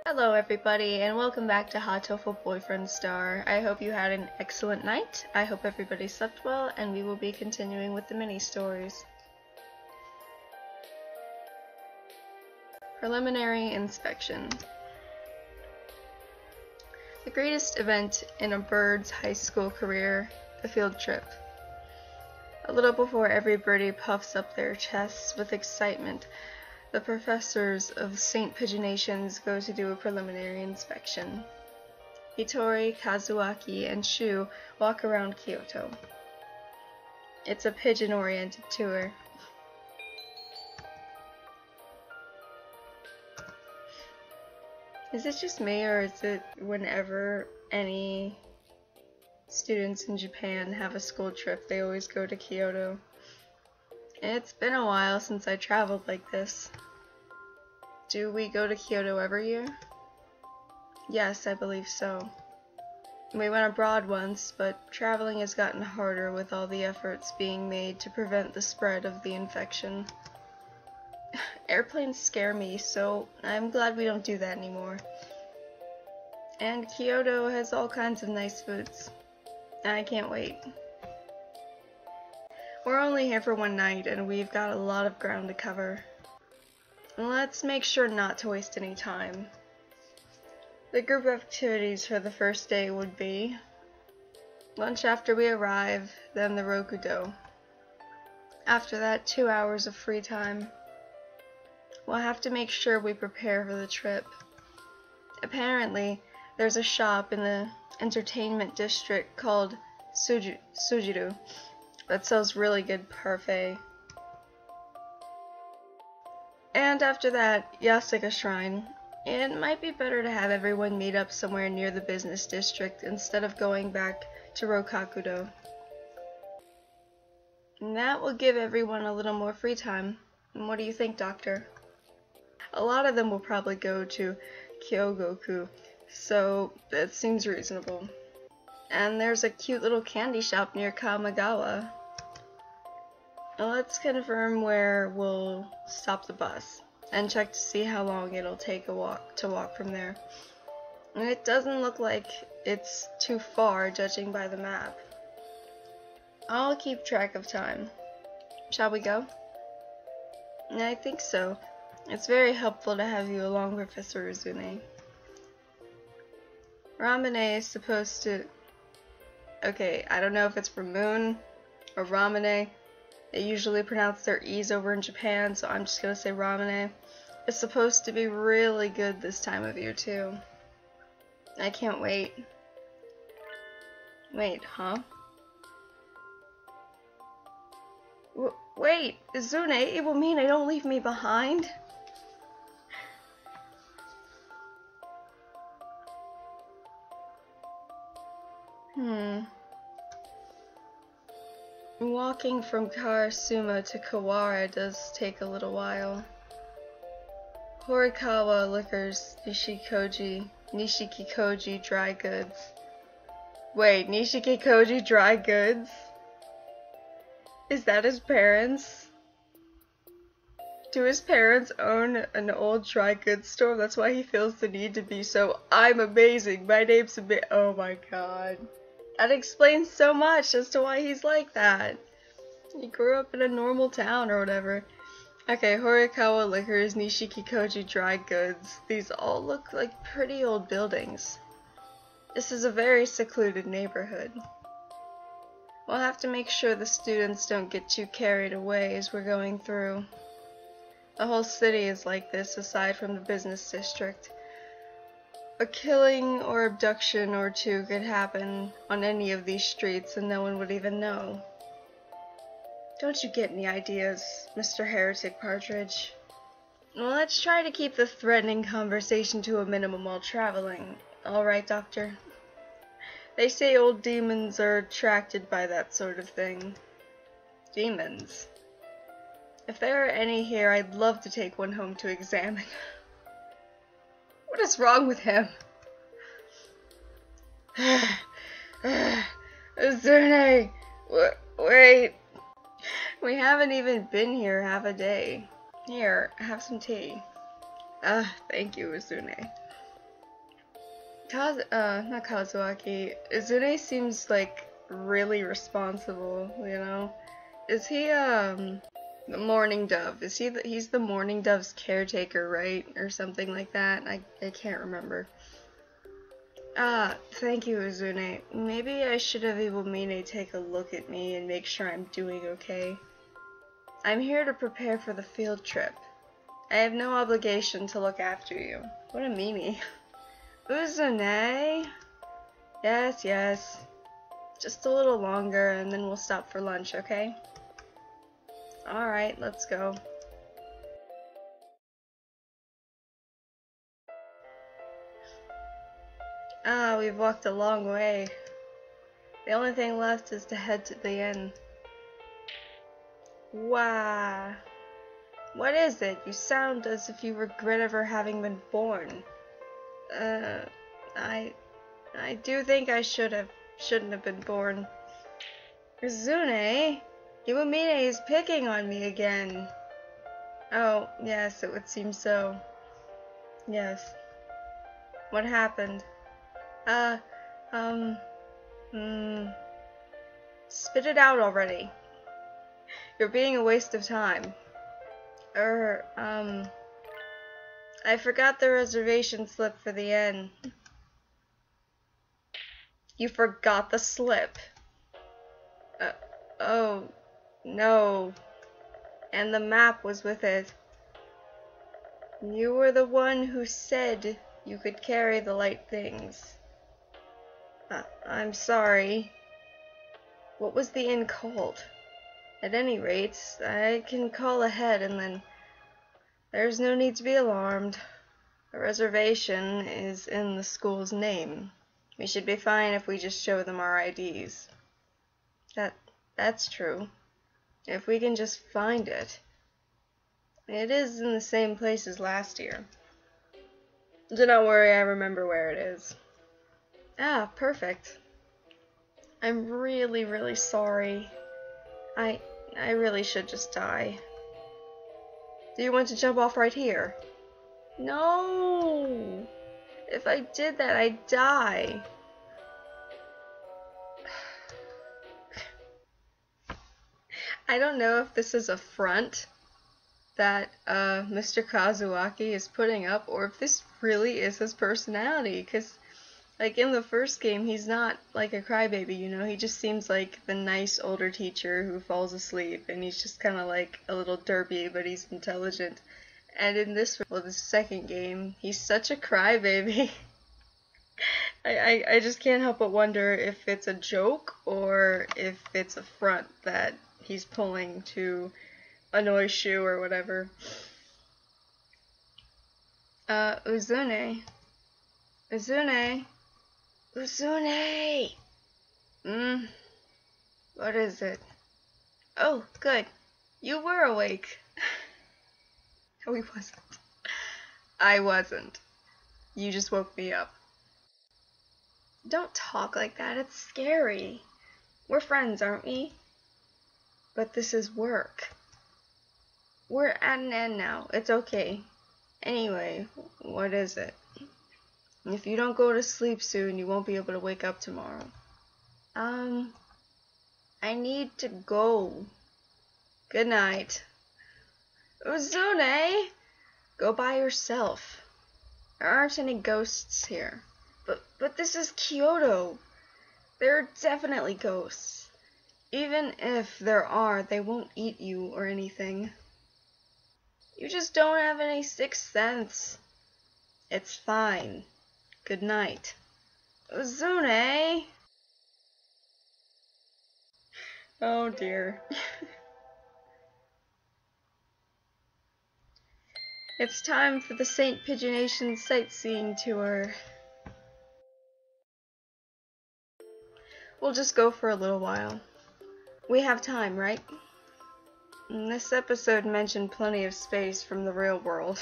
Hello everybody, and welcome back to Hatoful Boyfriend Star. I hope you had an excellent night. I hope everybody slept well, and we will be continuing with the mini-stories. Preliminary Inspection. The greatest event in a bird's high school career, the field trip. A little before every birdie puffs up their chests with excitement, the professors of St. Pigeonations go to do a preliminary inspection. Hitori, Kazuaki, and Shu walk around Kyoto. It's a pigeon-oriented tour. Is it just me, or is it whenever any students in Japan have a school trip, they always go to Kyoto? It's been a while since I traveled like this. Do we go to Kyoto every year? Yes, I believe so. We went abroad once, but traveling has gotten harder with all the efforts being made to prevent the spread of the infection. Airplanes scare me, so I'm glad we don't do that anymore. And Kyoto has all kinds of nice foods. I can't wait. We're only here for one night, and we've got a lot of ground to cover. Let's make sure not to waste any time. The group activities for the first day would be lunch after we arrive, then the Rokudo. After that, 2 hours of free time. We'll have to make sure we prepare for the trip. Apparently, there's a shop in the entertainment district called Sujiru that sells really good parfait. And after that, Yasuka Shrine. It might be better to have everyone meet up somewhere near the business district instead of going back to Rokakudo. And that will give everyone a little more free time. And what do you think, Doctor? A lot of them will probably go to Kyogoku, so that seems reasonable. And there's a cute little candy shop near Kamagawa. Let's confirm where we'll stop the bus and check to see how long it'll take to walk from there. And it doesn't look like it's too far, judging by the map. I'll keep track of time. Shall we go? I think so. It's very helpful to have you along, Professor Uzune. Ramune is supposed to... Okay, I don't know if it's from Moon or Ramune. They usually pronounce their E's over in Japan, so I'm just gonna say Ramune. It's supposed to be really good this time of year, too. I can't wait. Wait, huh? Wait, Uzune, it will mean I don't leave me behind? Walking from Karasuma to Kawara does take a little while. Horikawa Liquors, Nishikikoji Dry Goods. Wait, Nishikikoji Dry Goods? Is that his parents? Do his parents own an old dry goods store? That's why he feels the need to be so, I'm amazing, my name's oh my god. That explains so much as to why he's like that. He grew up in a normal town or whatever. Okay, Horikawa Liquors, Nishikikoji Dry Goods. These all look like pretty old buildings. This is a very secluded neighborhood. We'll have to make sure the students don't get too carried away as we're going through. The whole city is like this, aside from the business district. A killing or abduction or two could happen on any of these streets and no one would even know. Don't you get any ideas, Mr. Heretic Partridge? Well, let's try to keep the threatening conversation to a minimum while traveling. Alright, Doctor? They say old demons are attracted by that sort of thing. Demons? If there are any here, I'd love to take one home to examine. What is wrong with him? Uzune! Wait! We haven't even been here half a day. Here, have some tea. Thank you, Uzune. Not Kazuaki. Izune seems like really responsible, you know? Is he, the Morning Dove? Is he he's the Morning Dove's caretaker, right? Or something like that? I can't remember. Thank you, Izune. Maybe I should have Ibumine take a look at me and make sure I'm doing okay. I'm here to prepare for the field trip. I have no obligation to look after you. What a meanie. Uzune? Yes, yes. Just a little longer and then we'll stop for lunch, okay? Alright, let's go. We've walked a long way. The only thing left is to head to the inn. Wow. What is it? You sound as if you regret ever having been born. I do think I shouldn't have been born. Izune? Iwamine is picking on me again. Oh, yes, it would seem so. Yes. What happened? Spit it out already. You're being a waste of time. I forgot the reservation slip for the inn. You forgot the slip? Oh, no. And the map was with it. You were the one who said you could carry the light things. I'm sorry. What was the inn called? At any rate, I can call ahead and then... There's no need to be alarmed. The reservation is in the school's name. We should be fine if we just show them our IDs. That's true. If we can just find it. It is in the same place as last year. Do not worry, I remember where it is. Ah, perfect. I'm really, really sorry. I really should just die. Do you want to jump off right here? No! If I did that, I'd die. I don't know if this is a front that Mr. Kazuaki is putting up, or if this really is his personality, because like in the first game he's not like a crybaby, you know, he just seems like the nice older teacher who falls asleep and he's just kind of like a little derpy, but he's intelligent. And in this, well, the second game, he's such a crybaby. I just can't help but wonder if it's a joke or if it's a front that he's pulling to annoy Shu or whatever. Uzune. Uzune. Uzune! What is it? Oh, good. You were awake. No, he wasn't. I wasn't. You just woke me up. Don't talk like that, it's scary. We're friends, aren't we? But this is work. We're at an end now, it's okay. Anyway, what is it? If you don't go to sleep soon, you won't be able to wake up tomorrow. I need to go. Good night. Uzune! Go by yourself. There aren't any ghosts here. But this is Kyoto. There are definitely ghosts. Even if there are, they won't eat you or anything. You just don't have any sixth sense. It's fine. Good night. Uzune! Oh dear. It's time for the St. Pigeonation sightseeing tour. We'll just go for a little while. We have time, right? And this episode mentioned plenty of space from the real world.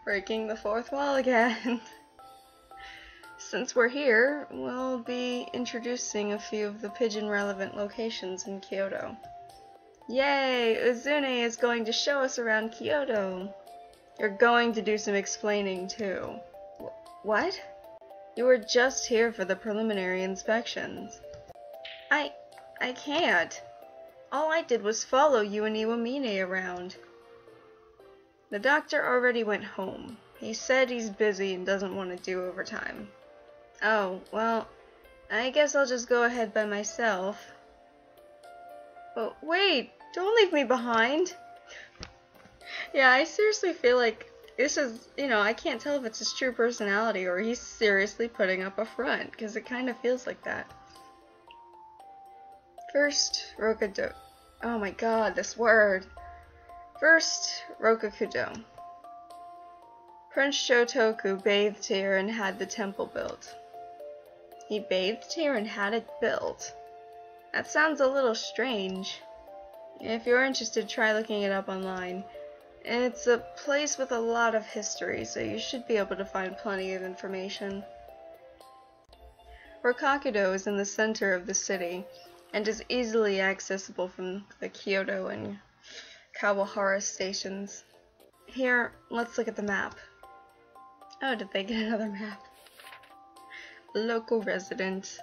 Breaking the fourth wall again. Since we're here, we'll be introducing a few of the pigeon-relevant locations in Kyoto. Yay! Uzune is going to show us around Kyoto. You're going to do some explaining, too. What? You were just here for the preliminary inspections. I can't. All I did was follow you and Iwamine around. The doctor already went home. He said he's busy and doesn't want to do overtime. Oh, well, I guess I'll just go ahead by myself. But wait, don't leave me behind. Yeah, I seriously feel like this is, I can't tell if it's his true personality or he's seriously putting up a front, because it kind of feels like that. First, Rokudo. Oh my god, this word. First, Rokukudo. Prince Shotoku bathed here and had the temple built. He bathed here and had it built? That sounds a little strange. If you're interested, try looking it up online. It's a place with a lot of history, so you should be able to find plenty of information. Rokakudo is in the center of the city, and is easily accessible from the Kyoto and Kawahara stations. Here, let's look at the map. Oh, did they get another map? Local resident.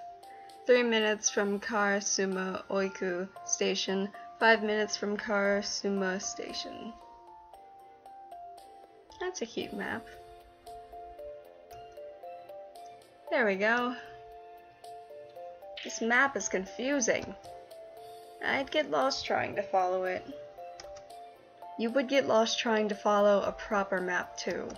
3 minutes from Karasuma Oiku Station, 5 minutes from Karasuma Station. That's a cute map. There we go. This map is confusing. I'd get lost trying to follow it. You would get lost trying to follow a proper map too.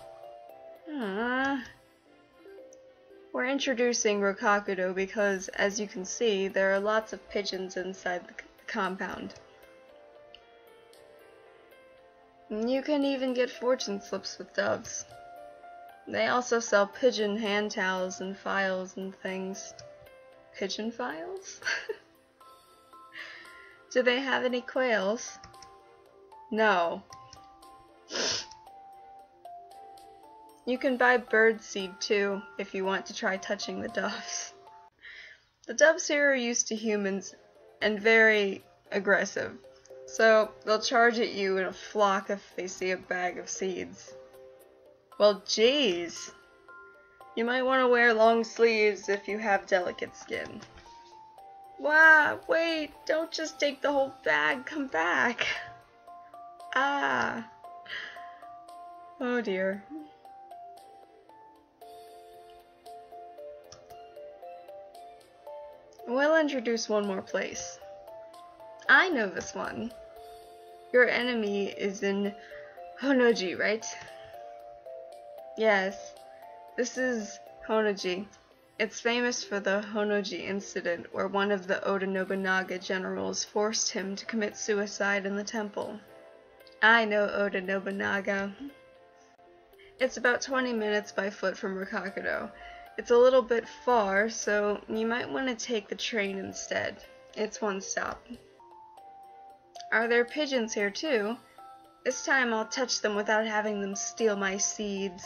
We're introducing Rokakudo because, as you can see, there are lots of pigeons inside the compound. You can even get fortune slips with doves. They also sell pigeon hand towels and files and things. Pigeon files? Do they have any quails? No. You can buy bird seed too, if you want to try touching the doves. The doves here are used to humans and very aggressive, so they'll charge at you in a flock if they see a bag of seeds. Well, geez. You might want to wear long sleeves if you have delicate skin. Wow, wait, don't just take the whole bag, come back. Ah. Oh dear. We'll introduce one more place. I know this one. Your enemy is in Honnoji, right? Yes, this is Honnoji. It's famous for the Honnoji incident where one of the Oda Nobunaga generals forced him to commit suicide in the temple. I know Oda Nobunaga. It's about 20 minutes by foot from Rokakudo. It's a little bit far, so you might want to take the train instead. It's one stop. Are there pigeons here too? This time I'll touch them without having them steal my seeds.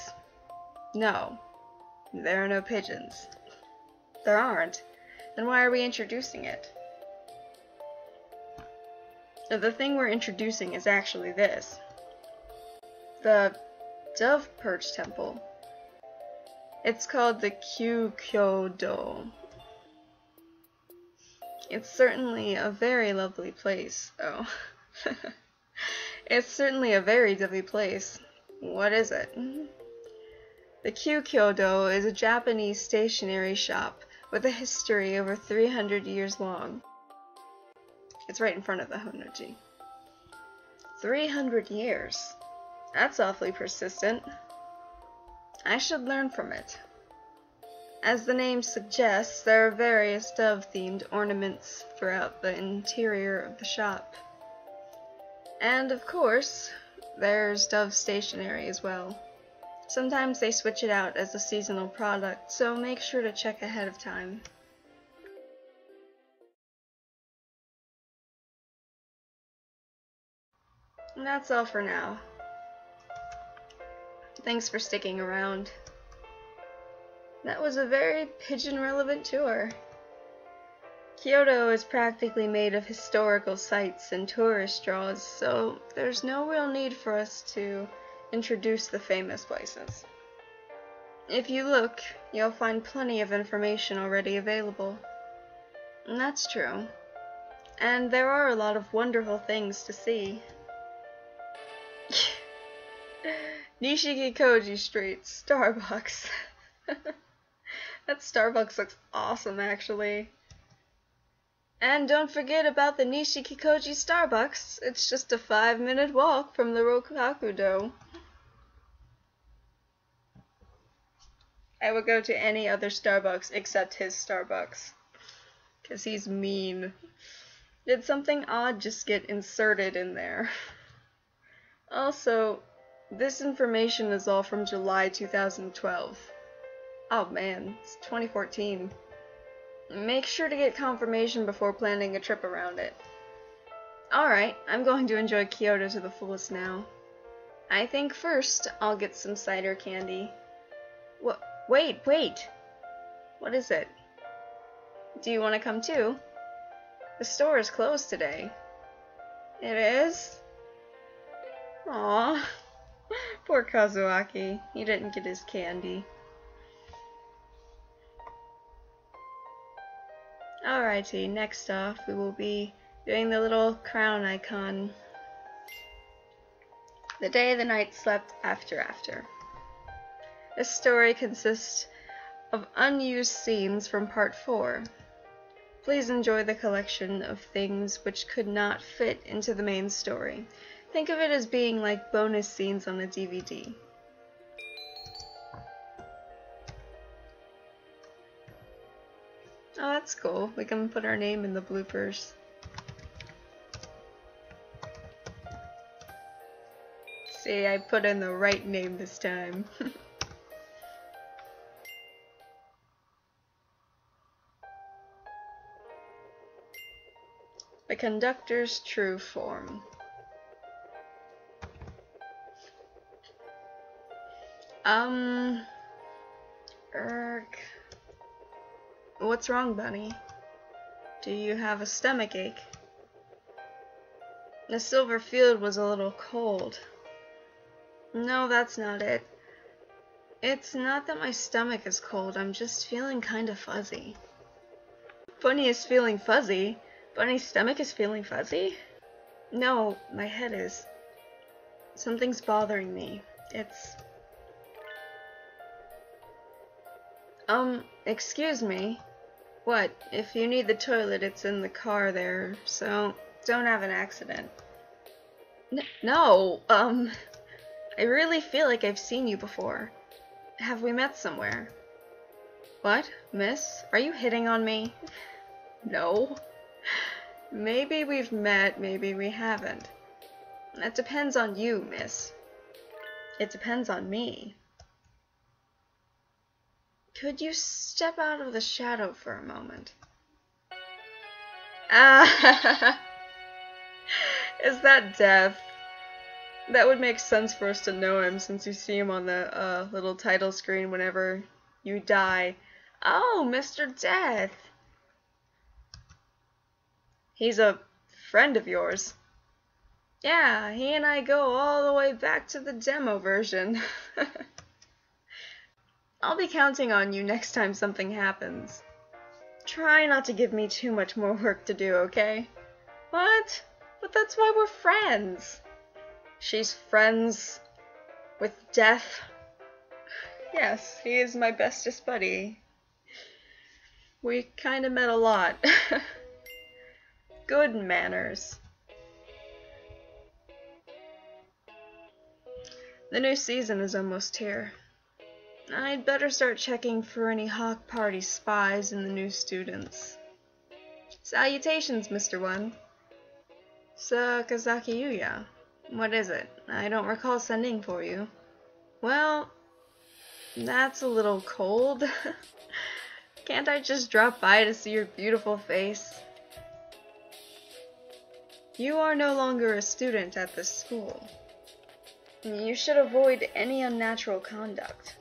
No, there are no pigeons. There aren't. Then why are we introducing it? The thing we're introducing is actually this. The Dove Perch Temple. It's called the Kyukyo-do. It's certainly a very lovely place. Oh. It's certainly a very lovely place. What is it? The Kyukyo-do is a Japanese stationery shop with a history over 300 years long. It's right in front of the Honnoji. 300 years? That's awfully persistent. I should learn from it. As the name suggests, there are various dove-themed ornaments throughout the interior of the shop. And of course, there's dove stationery as well. Sometimes they switch it out as a seasonal product, so make sure to check ahead of time. And that's all for now. Thanks for sticking around. That was a very pigeon-relevant tour. Kyoto is practically made of historical sites and tourist draws, so there's no real need for us to introduce the famous places. If you look, you'll find plenty of information already available. And that's true. And there are a lot of wonderful things to see. Nishiki-Koji Street, Starbucks. That Starbucks looks awesome, actually. And don't forget about the Nishiki-Koji Starbucks. It's just a 5-minute walk from the Rokakudo. I would go to any other Starbucks except his Starbucks. 'Cause he's mean. Did something odd just get inserted in there? Also, this information is all from July 2012. Oh man, it's 2014. Make sure to get confirmation before planning a trip around it. Alright, I'm going to enjoy Kyoto to the fullest now. I think first I'll get some cider candy. What? Wait! What is it? Do you want to come too? The store is closed today. It is? Aww. Poor Kazuaki. He didn't get his candy. Alrighty, next off we will be doing the little crown icon. The day the knight slept after. This story consists of unused scenes from part 4. Please enjoy the collection of things which could not fit into the main story. Think of it as being like bonus scenes on a DVD. Oh, that's cool. We can put our name in the bloopers. See, I put in the right name this time. The conductor's true form. What's wrong, Bunny? Do you have a stomach ache? The silver field was a little cold. No, that's not it. It's not that my stomach is cold, I'm just feeling kinda fuzzy. Bunny is feeling fuzzy? Bunny's stomach is feeling fuzzy? No, my head is. Something's bothering me. It's... excuse me. What? If you need the toilet, it's in the car there, so don't have an accident. No, I really feel like I've seen you before. Have we met somewhere? What, miss? Are you hitting on me? No. Maybe we've met, maybe we haven't. That depends on you, miss. It depends on me. Could you step out of the shadow for a moment? Ah! Is that Death? That would make sense for us to know him since you see him on the little title screen whenever you die. Oh, Mr. Death! He's a friend of yours. Yeah, he and I go all the way back to the demo version. I'll be counting on you next time something happens. Try not to give me too much more work to do, okay? What? But that's why we're friends. She's friends with Death. Yes, he is my bestest buddy. We kinda met a lot. Good manners. The new season is almost here. I'd better start checking for any Hawk Party spies and the new students. Salutations, Mr. One. Sakazaki Yuya. What is it? I don't recall sending for you. Well, that's a little cold. Can't I just drop by to see your beautiful face? You are no longer a student at this school. You should avoid any unnatural conduct.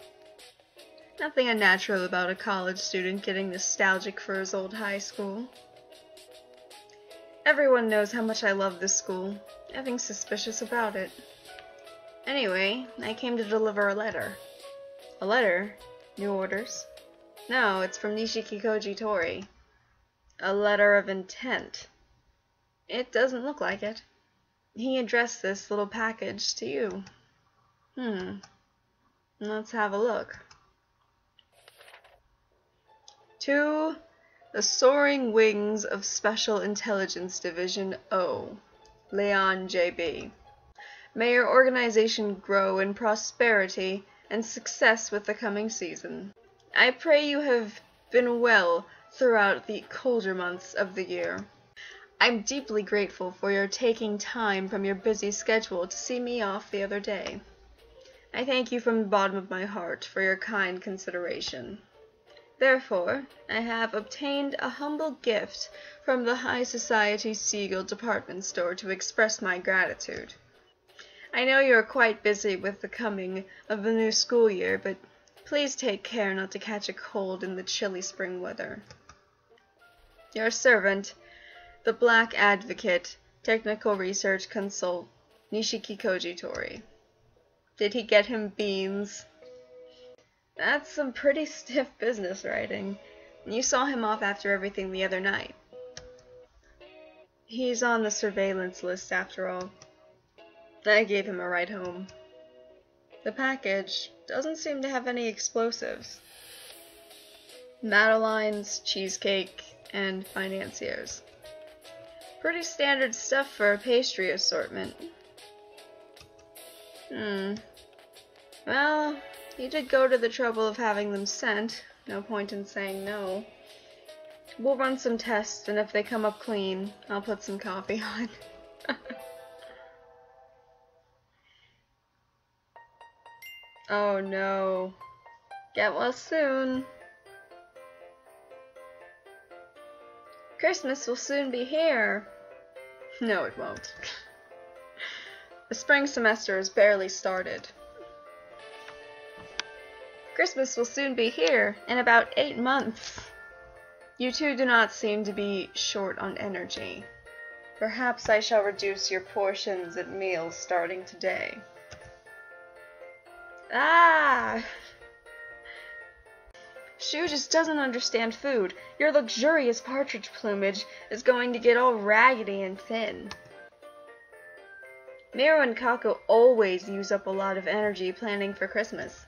Nothing unnatural about a college student getting nostalgic for his old high school. Everyone knows how much I love this school. Nothing suspicious about it. Anyway, I came to deliver a letter. A letter? New orders? No, it's from Nishiki Koji Tori. A letter of intent. It doesn't look like it. He addressed this little package to you. Let's have a look. To the Soaring Wings of Special Intelligence Division O, Leon J.B. May your organization grow in prosperity and success with the coming season. I pray you have been well throughout the colder months of the year. I'm deeply grateful for your taking time from your busy schedule to see me off the other day. I thank you from the bottom of my heart for your kind consideration. Therefore, I have obtained a humble gift from the High Society Siegel department store to express my gratitude. I know you are quite busy with the coming of the new school year, but please take care not to catch a cold in the chilly spring weather. Your servant, the Black Advocate, Technical Research Consult, Nishiki Koji Tori. Did he get him beans? That's some pretty stiff business writing. You saw him off after everything the other night. He's on the surveillance list after all. I gave him a ride home. The package doesn't seem to have any explosives. Madeleines, cheesecake, and financiers. Pretty standard stuff for a pastry assortment. Well, you did go to the trouble of having them sent. No point in saying no. We'll run some tests, and if they come up clean, I'll put some coffee on. Oh no. Get well soon. Christmas will soon be here. No, it won't. The spring semester has barely started. Christmas will soon be here, in about 8 months. You two do not seem to be short on energy. Perhaps I shall reduce your portions at meals starting today. Ah! Shu just doesn't understand food. Your luxurious partridge plumage is going to get all raggedy and thin. Miro and Kako always use up a lot of energy planning for Christmas.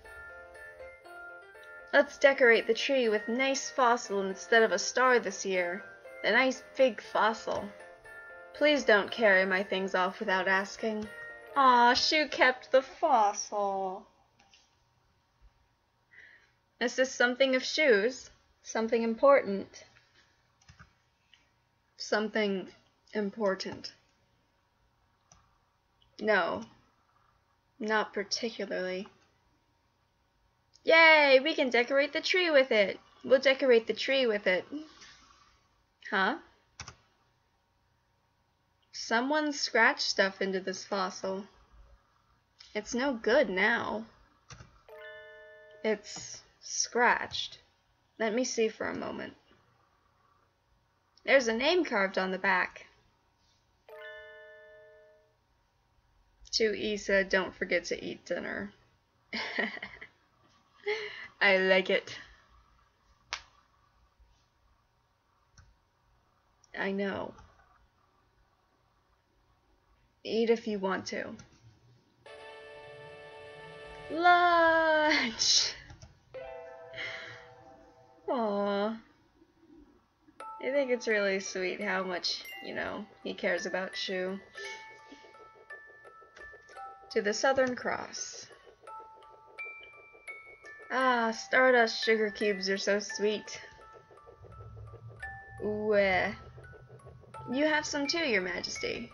Let's decorate the tree with nice fossil instead of a star this year. A nice big fossil. Please don't carry my things off without asking. Aw, Shu kept the fossil. Is this something of Shu's? Something important? Something important. No, not particularly. Yay, we can decorate the tree with it. We'll decorate the tree with it. Huh? Someone scratched stuff into this fossil. It's no good now. It's scratched. Let me see for a moment. There's a name carved on the back. To Issa, don't forget to eat dinner. I like it. I know. Eat if you want to. Lunch! Aww. I think it's really sweet how much, he cares about Shu. To the Southern Cross. Ah, Stardust sugar cubes are so sweet. Ooh, you have some too, Your Majesty.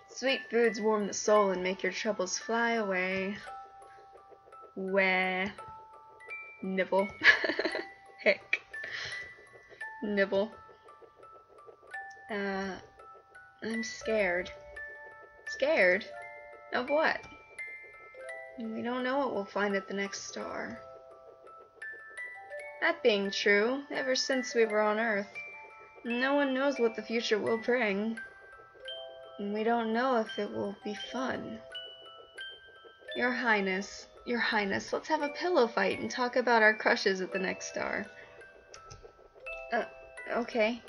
Sweet foods warm the soul and make your troubles fly away. Wah. Nibble. Heck. Nibble. I'm scared. Scared? Of what? We don't know what we'll find at the next star. That being true, ever since we were on Earth, no one knows what the future will bring. And we don't know if it will be fun. Your Highness, Your Highness, let's have a pillow fight and talk about our crushes at the next star. Okay.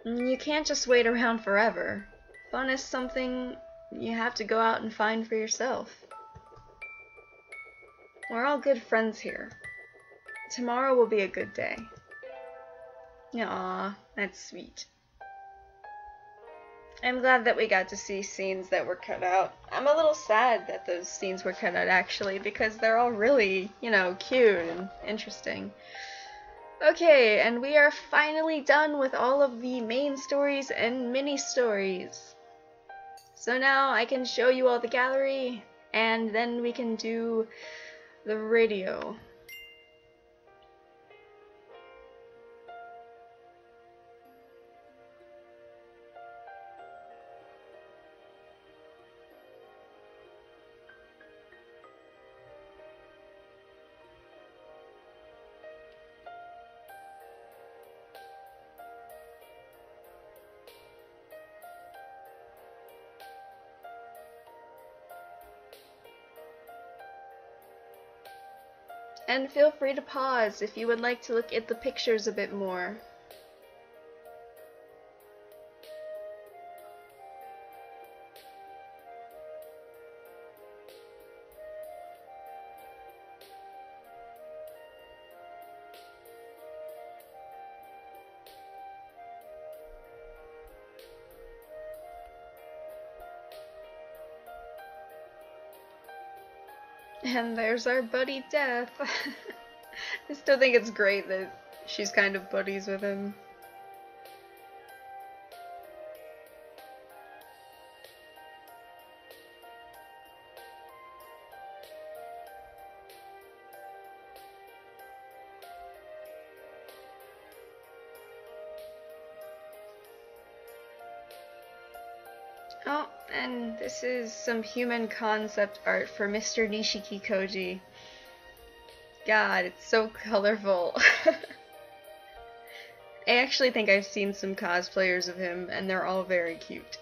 You can't just wait around forever. Fun is something you have to go out and find for yourself. We're all good friends here. Tomorrow will be a good day. Aw, that's sweet. I'm glad that we got to see scenes that were cut out. I'm a little sad that those scenes were cut out, actually, because they're all really, you know, cute and interesting. Okay, and we are finally done with all of the main stories and mini-stories. So now I can show you all the gallery, and then we can do the radio. And feel free to pause if you would like to look at the pictures a bit more. And there's our buddy Death. I still think it's great that she's kind of buddies with him. Oh, and this is some human concept art for Mr. Nishiki Koji. God, it's so colorful. I actually think I've seen some cosplayers of him, and they're all very cute.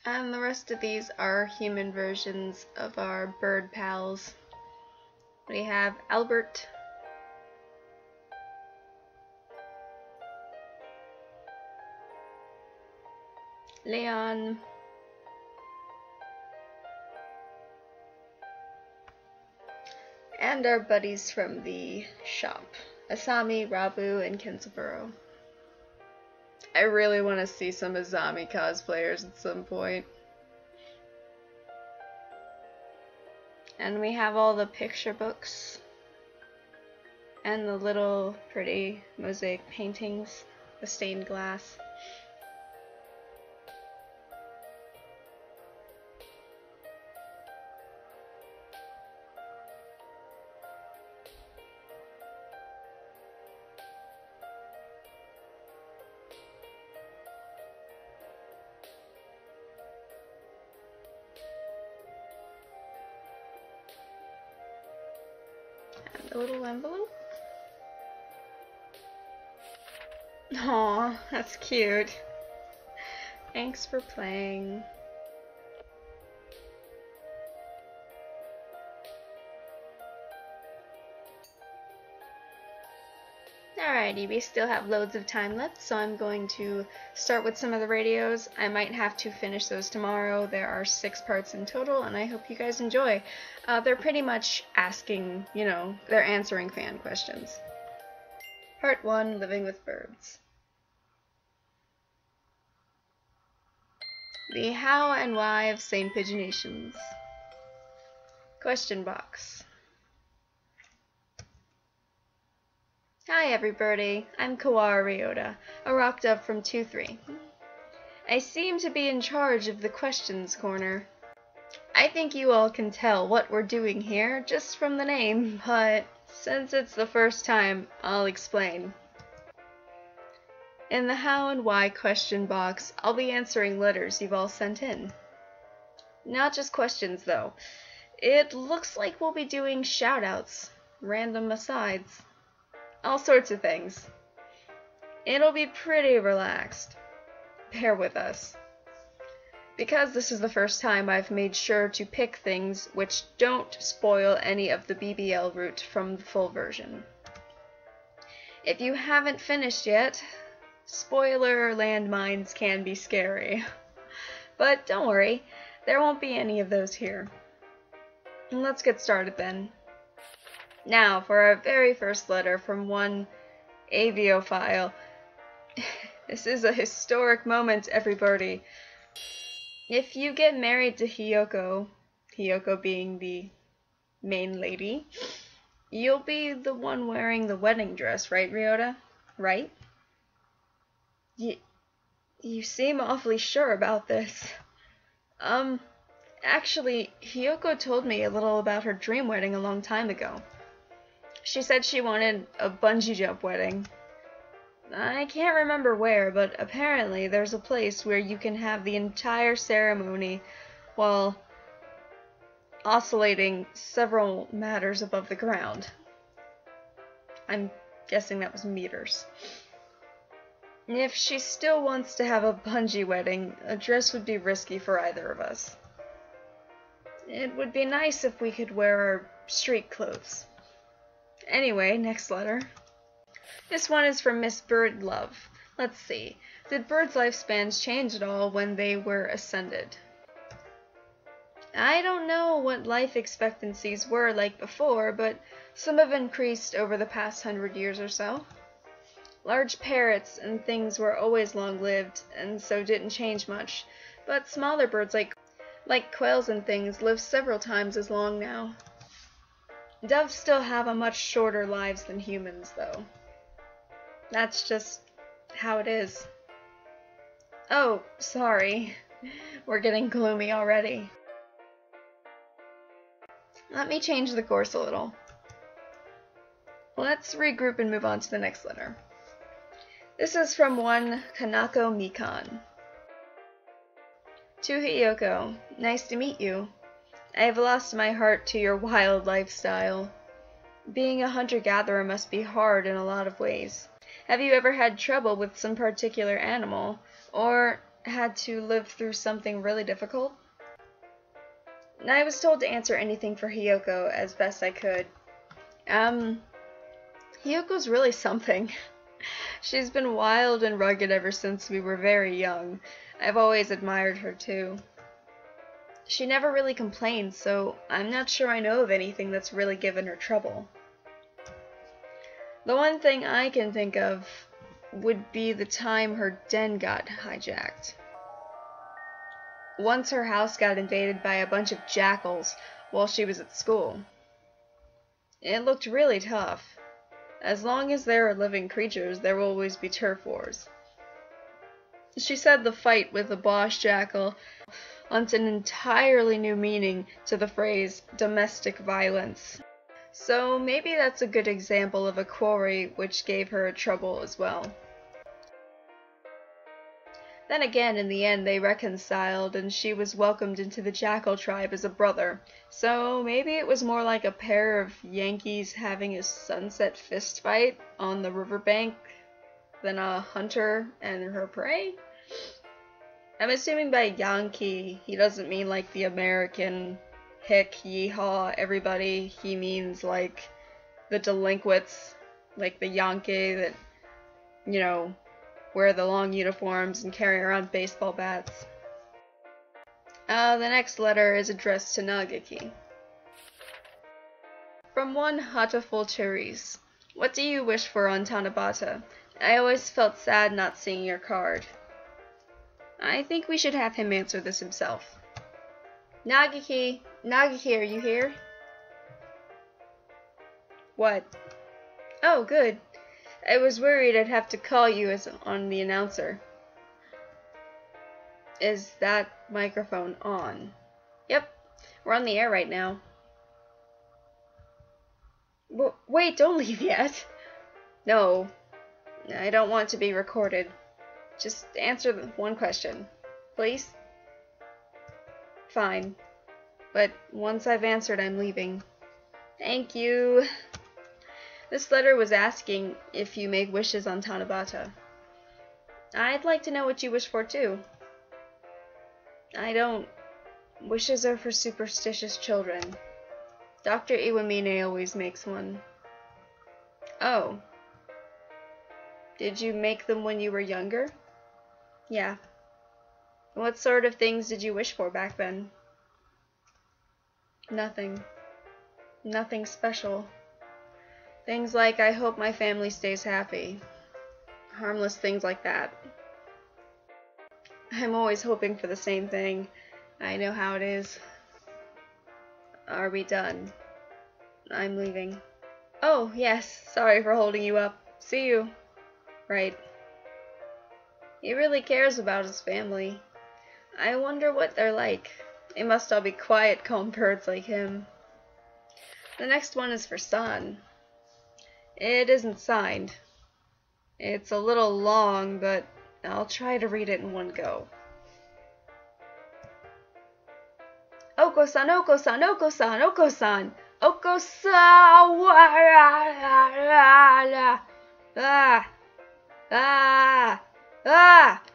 And the rest of these are human versions of our bird pals. We have Albert, Leon, and our buddies from the shop, Asami, Rabu, and Kenzaburo. I really want to see some Azami cosplayers at some point. And we have all the picture books and the little pretty mosaic paintings, the stained glass. A little envelope. Aw, that's cute. Thanks for playing. Alrighty. Alrighty, we still have loads of time left, so I'm going to start with some of the radios. I might have to finish those tomorrow. There are 6 parts in total, and I hope you guys enjoy. They're pretty much asking, they're answering fan questions. Part 1, Living with Birds. The how and why of same pigeonations. Question box. Hi everybody, I'm Kawara Ryota, a rock dove from 2-3. I seem to be in charge of the questions corner. I think you all can tell what we're doing here just from the name, but since it's the first time, I'll explain. In the how and why question box, I'll be answering letters you've all sent in. Not just questions though. It looks like we'll be doing shoutouts, random asides. All sorts of things. It'll be pretty relaxed. Bear with us. Because this is the first time, I've made sure to pick things which don't spoil any of the BBL route from the full version. If you haven't finished yet, spoiler landmines can be scary. But don't worry, there won't be any of those here. Let's get started then. Now, for our very first letter from one aviophile. This is a historic moment, everybody. If you get married to Hiyoko, Hiyoko being the main lady, you'll be the one wearing the wedding dress, right, Ryota? Right? You seem awfully sure about this. Actually, Hiyoko told me a little about her dream wedding a long time ago. She said she wanted a bungee jump wedding. I can't remember where, but apparently there's a place where you can have the entire ceremony while oscillating several meters above the ground. I'm guessing that was meters. If she still wants to have a bungee wedding, a dress would be risky for either of us. It would be nice if we could wear our street clothes. Anyway, next letter. This one is from Miss Birdlove. Let's see. Did birds' lifespans change at all when they were ascended? I don't know what life expectancies were like before, but some have increased over the past 100 years or so. Large parrots and things were always long-lived, and so didn't change much, but smaller birds like quails and things live several times as long now. Doves still have a much shorter lives than humans, though. That's just how it is. Oh, sorry. We're getting gloomy already. Let me change the course a little. Let's regroup and move on to the next letter. This is from one Kanako Mikan. To Hiyoko, nice to meet you. I have lost my heart to your wild lifestyle. Being a hunter-gatherer must be hard in a lot of ways. Have you ever had trouble with some particular animal, or had to live through something really difficult? I was told to answer anything for Hiyoko as best I could. Hiyoko's really something. She's been wild and rugged ever since we were very young. I've always admired her too. She never really complains, so I'm not sure I know of anything that's really given her trouble. The one thing I can think of would be the time her den got hijacked. Once her house got invaded by a bunch of jackals while she was at school. It looked really tough. As long as there are living creatures, there will always be turf wars. She said the fight with the boss jackal lent an entirely new meaning to the phrase domestic violence. So maybe that's a good example of a quarry which gave her trouble as well. Then again, in the end, they reconciled, and she was welcomed into the jackal tribe as a brother. So maybe it was more like a pair of Yankees having a sunset fist fight on the riverbank than a hunter and her prey? I'm assuming by Yankee, he doesn't mean like the American hick, yeehaw, everybody. He means like the delinquents, like the Yankee that you know, wear the long uniforms and carry around baseball bats. The next letter is addressed to Nagaki. From one Hatoful cherries. What do you wish for on Tanabata? I always felt sad not seeing your card. I think we should have him answer this himself. Nagaki, are you here? What? Oh, good. I was worried I'd have to call you as on the announcer. Is that microphone on? Yep, we're on the air right now. Wait, don't leave yet. No, I don't want to be recorded. Just answer one question, please. Fine, but once I've answered, I'm leaving. Thank you. This letter was asking if you make wishes on Tanabata. I'd like to know what you wish for too. I don't. Wishes are for superstitious children. Dr. Iwamine always makes one. Oh. Did you make them when you were younger? Yeah. What sort of things did you wish for back then? Nothing. Nothing special. Things like, I hope my family stays happy. Harmless things like that. I'm always hoping for the same thing. I know how it is. Are we done? I'm leaving. Oh, yes. Sorry for holding you up. See you. Right. He really cares about his family. I wonder what they're like. They must all be quiet, calm birds like him. The next one is for San. It isn't signed. It's a little long, but I'll try to read it in one go. Oko-san, Oko-san, Oko-san, Oko-san, Oko-san,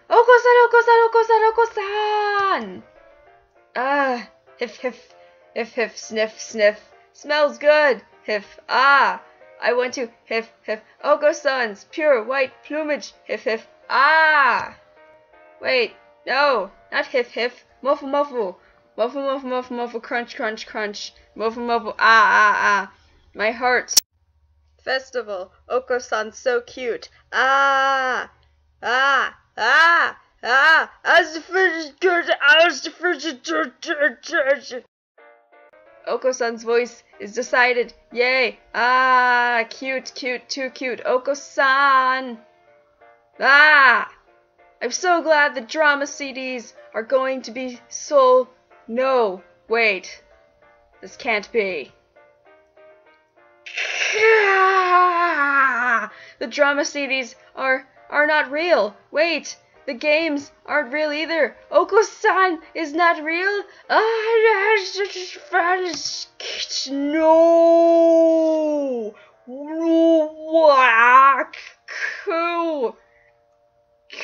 Oko-san, Oko-san, Oko-san, Oko-san. Hiff, sniff, sniff. Smells good. Hiff, I want to hiff, Oko-san's pure white plumage. Hiff, Wait, no, not hiff, mofu, mofu. Mofu, mofu, mofu, mofu, crunch, crunch, crunch. Mofu, mofu, my heart. Festival. Oko-san so cute. As the first Oko-san's voice is decided. Yay. Cute, too cute. Oko-san. I'm so glad the drama CDs are going to be sold. No, wait. This can't be. The drama CDs are not real. Wait, the games aren't real either. Oko-san is not real. No.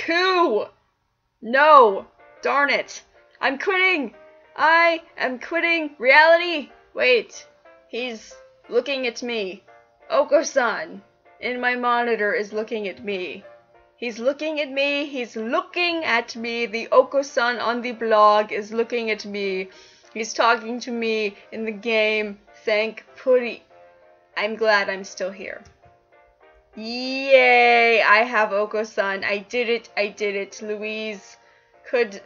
Coo. No. Darn it. I'm quitting. I am quitting reality. Wait. He's looking at me. Oko-san in my monitor is looking at me. He's looking at me. He's looking at me. The Oko-san on the blog is looking at me. He's talking to me in the game. Thank Puri. I'm glad I'm still here. Yay! I have Oko-san. I did it. Louise. Could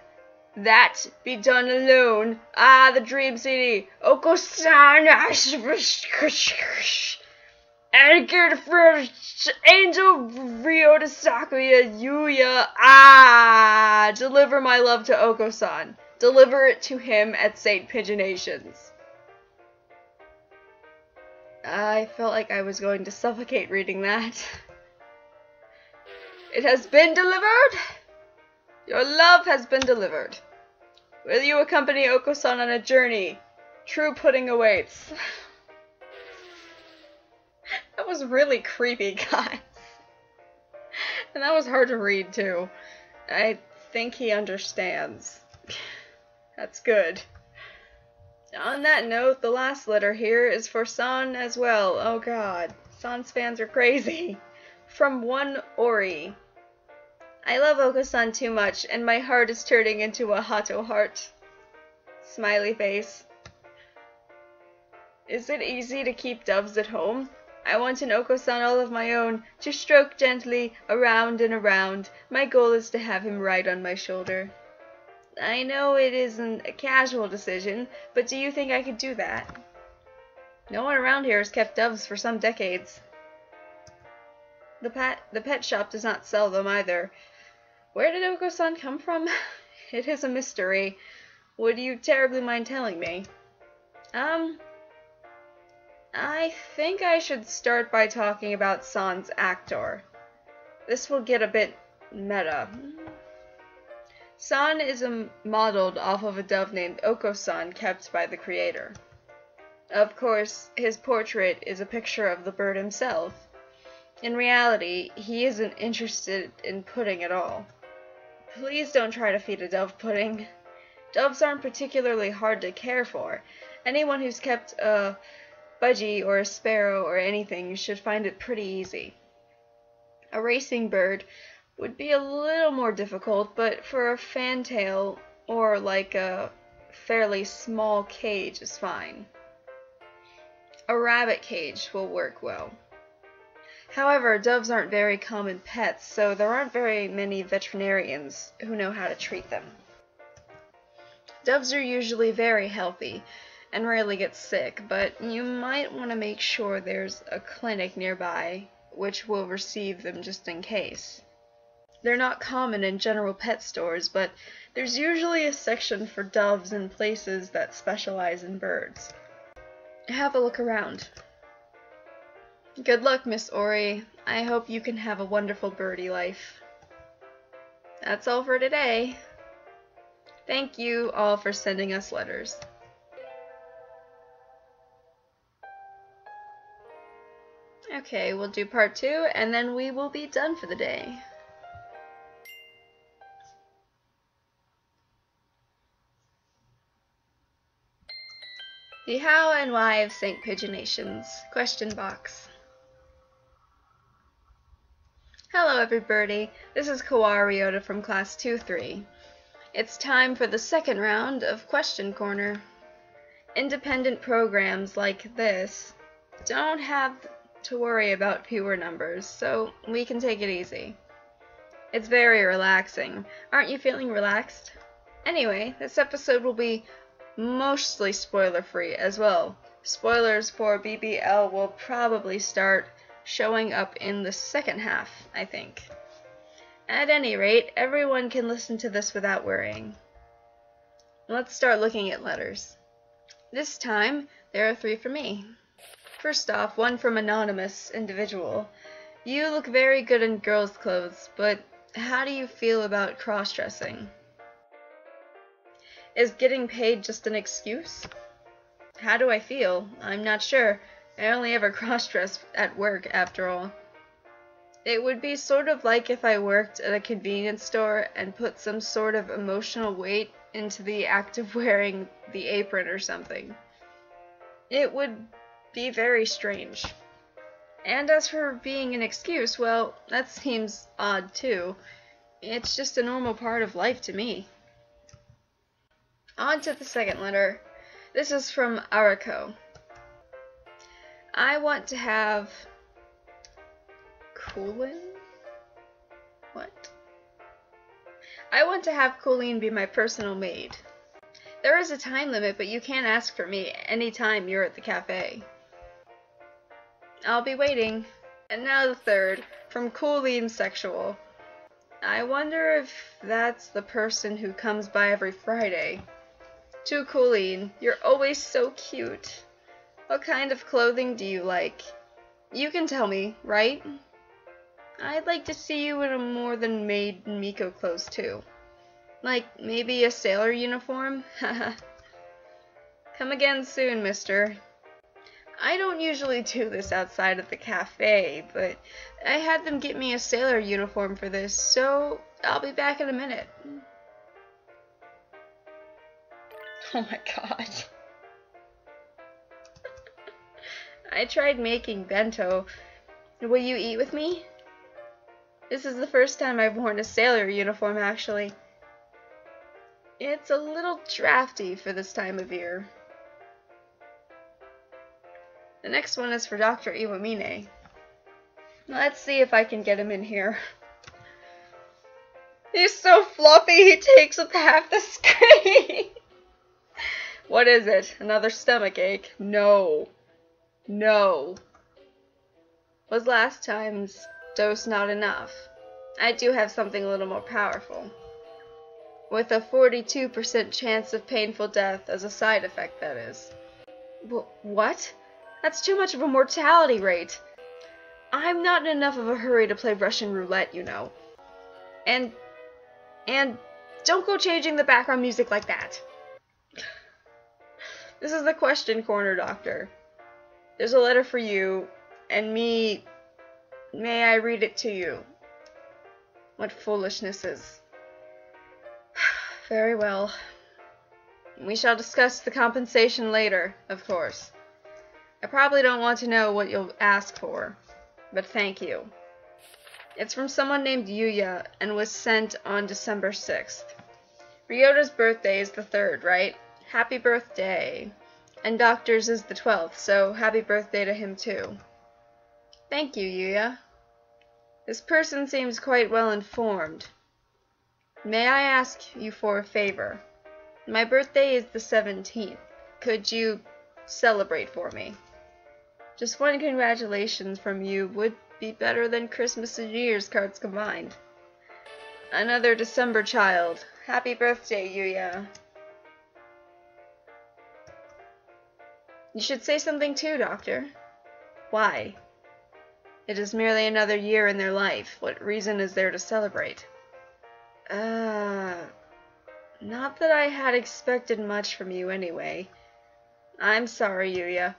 that be done alone? The Dream City. Oko-san. Anchored first. Angel Ryota Sakuya Yuya. Deliver my love to Oko-san. Deliver it to him at St. Pigeonations. I felt like I was going to suffocate reading that. It has been delivered. Your love has been delivered. Will you accompany Oko-san on a journey? True pudding awaits. That was really creepy, guys. And that was hard to read, too. I think he understands. That's good. On that note, the last letter here is for San as well. Oh god, San's fans are crazy. From one Ori. I love Oko-san too much, and my heart is turning into a Hato heart. Smiley face. Is it easy to keep doves at home? I want an Oko-san all of my own, to stroke gently around and around. My goal is to have him right on my shoulder. I know it isn't a casual decision, but do you think I could do that? No one around here has kept doves for some decades. The pet shop does not sell them either. Where did Oko-san come from? It is a mystery. Would you terribly mind telling me? I think I should start by talking about San's actor. This will get a bit meta. San is modeled off of a dove named Oko-san kept by the creator. Of course, his portrait is a picture of the bird himself. In reality, he isn't interested in pudding at all. Please don't try to feed a dove pudding. Doves aren't particularly hard to care for. Anyone who's kept a budgie or a sparrow or anything should find it pretty easy. A racing bird would be a little more difficult, but for a fantail or like a fairly small cage is fine. A rabbit cage will work well. However, doves aren't very common pets, so there aren't very many veterinarians who know how to treat them. Doves are usually very healthy and rarely get sick, but you might want to make sure there's a clinic nearby which will receive them just in case. They're not common in general pet stores, but there's usually a section for doves in places that specialize in birds. Have a look around. Good luck, Miss Ori. I hope you can have a wonderful birdie life. That's all for today. Thank you all for sending us letters. Okay, we'll do part 2, and then we will be done for the day. The how and why of St. Pigeonations. Question box. Hello everybody, this is Kawa from class 2-3. It's time for the second round of Question Corner. Independent programs like this don't have to worry about fewer numbers, so we can take it easy. It's very relaxing. Aren't you feeling relaxed? Anyway, this episode will be mostly spoiler-free as well. Spoilers for BBL will probably start showing up in the second half, I think. At any rate, everyone can listen to this without worrying. Let's start looking at letters. This time, there are 3 for me. First off, one from anonymous individual. You look very good in girls' clothes, but how do you feel about cross-dressing? Is getting paid just an excuse? How do I feel? I'm not sure. I only ever cross-dress at work, after all. It would be sort of like if I worked at a convenience store and put some sort of emotional weight into the act of wearing the apron or something. It would be very strange. And as for being an excuse, well, that seems odd too. It's just a normal part of life to me. On to the second letter. This is from Arako. I want to have Coolin? What? I want to have Colleen be my personal maid. There is a time limit, but you can ask for me anytime you're at the cafe. I'll be waiting. And now the third, from Colleen Sexual. I wonder if that's the person who comes by every Friday. To Colleen, you're always so cute. What kind of clothing do you like? You can tell me, right? I'd like to see you in a more than maid Miko clothes too. Like, maybe a sailor uniform? Haha. Come again soon, mister. I don't usually do this outside of the cafe, but I had them get me a sailor uniform for this, so I'll be back in a minute. Oh my god. I tried making bento. Will you eat with me? This is the first time I've worn a sailor uniform, actually. It's a little drafty for this time of year. The next one is for Dr. Iwamine. Let's see if I can get him in here. He's so fluffy, he takes up half the screen. What is it? Another stomach ache? No. No. Was last time's dose not enough? I do have something a little more powerful. With a 42% chance of painful death as a side effect, that is. What? That's too much of a mortality rate. I'm not in enough of a hurry to play Russian roulette, you know. And don't go changing the background music like that. This is the question corner, Doctor. There's a letter for you, and me. May I read it to you? What foolishness is. Very well. We shall discuss the compensation later, of course. I probably don't want to know what you'll ask for, but thank you. It's from someone named Yuya, and was sent on December 6th. Ryota's birthday is the 3rd, right? Happy birthday. And Doctor's is the 12th, so happy birthday to him too. Thank you, Yuya. This person seems quite well informed. May I ask you for a favor? My birthday is the 17th. Could you celebrate for me? Just one congratulations from you would be better than Christmas and New Year's cards combined. Another December child. Happy birthday, Yuya. You should say something too, Doctor. Why? It is merely another year in their life. What reason is there to celebrate? Not that I had expected much from you anyway. I'm sorry, Yuya.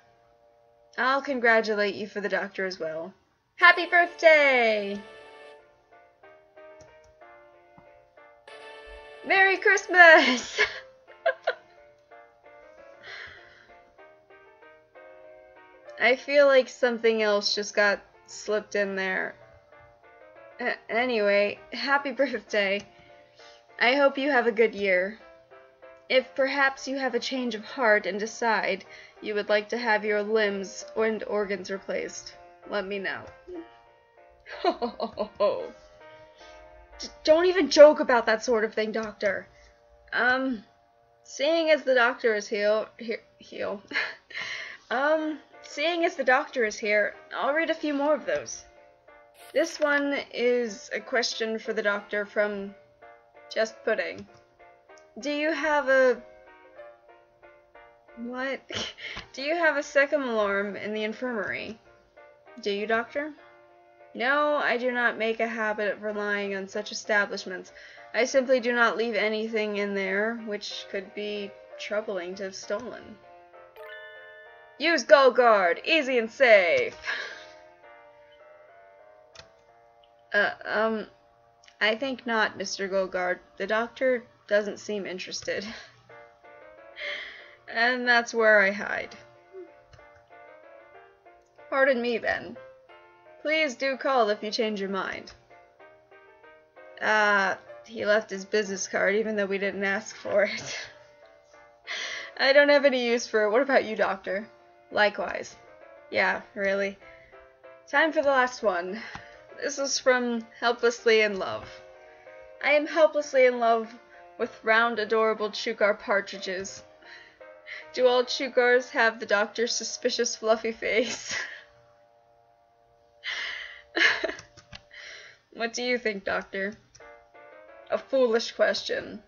I'll congratulate you for the Doctor as well. Happy birthday! Merry Christmas! I feel like something else just got slipped in there. Anyway, happy birthday. I hope you have a good year. If perhaps you have a change of heart and decide you would like to have your limbs and organs replaced, let me know. Don't even joke about that sort of thing, Doctor. Seeing as the Doctor is seeing as the Doctor is here, I'll read a few more of those. This one is a question for the Doctor from Just Pudding. Do you have a... What? Do you have a second alarm in the infirmary? Do you, Doctor? No, I do not make a habit of relying on such establishments. I simply do not leave anything in there which could be troubling to have stolen. Use Go Guard! Easy and safe! I think not, Mr. Gogard. The Doctor doesn't seem interested. And that's where I hide. Pardon me, then. Please do call if you change your mind. He left his business card even though we didn't ask for it. I don't have any use for it. What about you, Doctor? Likewise. Yeah, really. Time for the last one. This is from Helplessly in Love. I am helplessly in love with round, adorable Chukar partridges. Do all Chukars have the Doctor's suspicious fluffy face? What do you think, Doctor? A foolish question.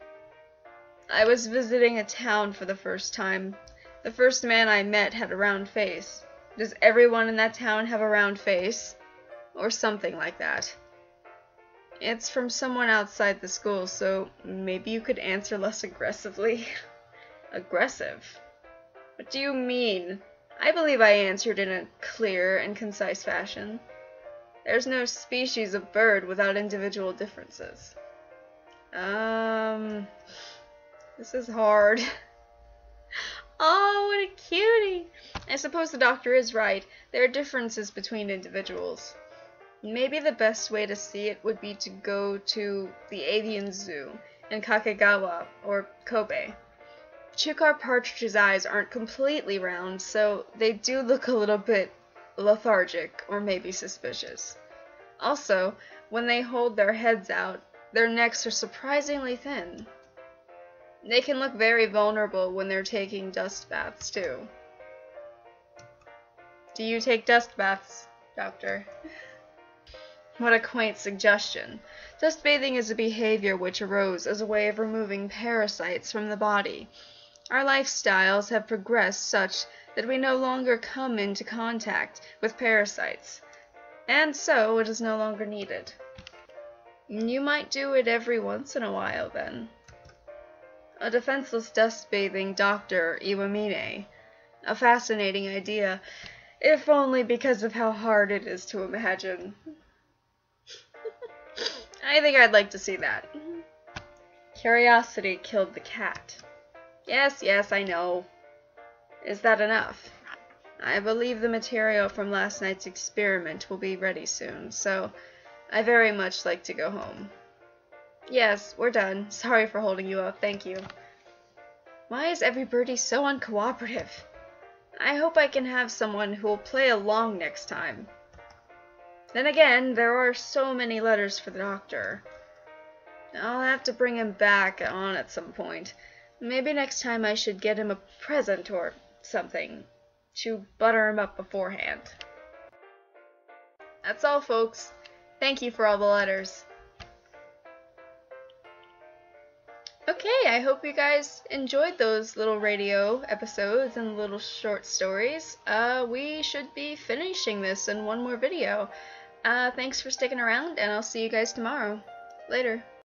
I was visiting a town for the first time. The first man I met had a round face. Does everyone in that town have a round face? Or something like that. It's from someone outside the school, so maybe you could answer less aggressively. Aggressive? What do you mean? I believe I answered in a clear and concise fashion. There's no species of bird without individual differences. This is hard. Oh, what a cutie! I suppose the Doctor is right. There are differences between individuals. Maybe the best way to see it would be to go to the avian zoo in Kakegawa or Kobe. Chukar partridge's eyes aren't completely round, so they do look a little bit lethargic or maybe suspicious. Also, when they hold their heads out, their necks are surprisingly thin. They can look very vulnerable when they're taking dust baths, too. Do you take dust baths, Doctor? What a quaint suggestion. Dust bathing is a behavior which arose as a way of removing parasites from the body. Our lifestyles have progressed such that we no longer come into contact with parasites, and so it is no longer needed. You might do it every once in a while, then. A defenseless dust-bathing Dr. Iwamine. A fascinating idea, if only because of how hard it is to imagine. I think I'd like to see that. Curiosity killed the cat. Yes, I know. Is that enough? I believe the material from last night's experiment will be ready soon, so I very much like to go home. Yes, we're done. Sorry for holding you up, thank you. Why is everybody so uncooperative? I hope I can have someone who will play along next time. Then again, there are so many letters for the doctor. I'll have to bring him back on at some point. Maybe next time I should get him a present or something to butter him up beforehand. That's all, folks. Thank you for all the letters. Okay, I hope you guys enjoyed those little radio episodes and little short stories. We should be finishing this in one more video. Thanks for sticking around, and I'll see you guys tomorrow. Later.